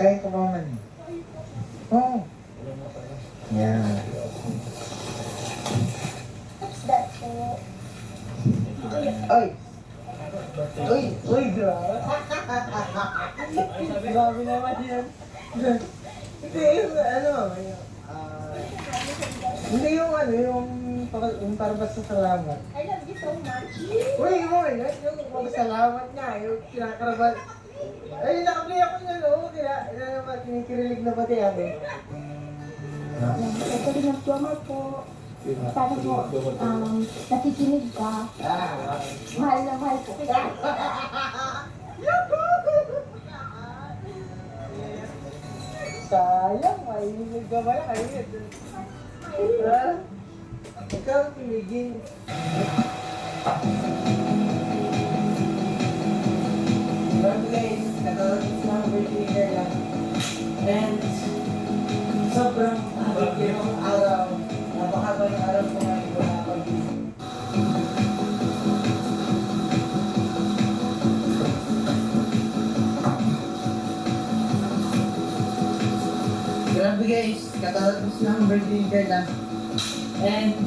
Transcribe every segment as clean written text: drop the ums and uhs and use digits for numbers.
Kaya ko pa man. Oo. Yan. What's that po? Ay! Uy! Uy! Grabe! Grabe naman yan. Hindi yung ano, hindi yung ano, yung para basta salamat. I love you so much. Uy, yung magsalamat nga, yung kinakarabat. Ay, nakaplay ako ng ano, kinikirilig na pati ako. Ito rin ang plumber po. Sana po, nakikinig ka. Mahal na mahal po kita. Sayang, mahilig ka ba kayo? Ikaw, pinigin. Lord guys, nagkaroon ng birthday lang. And sobrang habig yung araw. Napakaba yung araw ko ngayon wala akong gising. Grabe guys, katapos ng birthday girl lang. And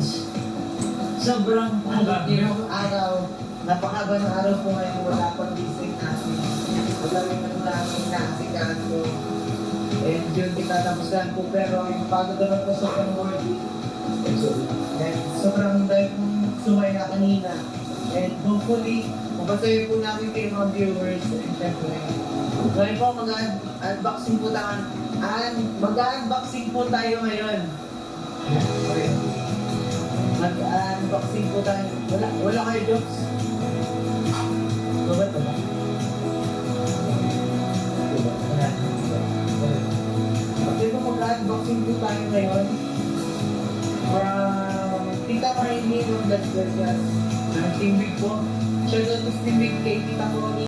sobrang habig yung araw. Napakaba ng araw ko ngayon wala akong gising natin. Wala rin namin naasikaso. And yun, tinatapusan ko pero yung pagod naman ko sobrang worthy. And sobrang dahil kong sumay na kanina. And hopefully, mapatuloy po namin kayo mga viewers. And syempre, ngayon po mag-unboxing po tayo. Mag-unboxing po tayo ngayon. Mag-unboxing po tayo. Wala kayo jokes? Babat ba? Okay po, mag-unboxing po tayo ngayon. From Tita Marini from Las Vegas. Team Big po. Shoutout to Team Big kay Tita Connie.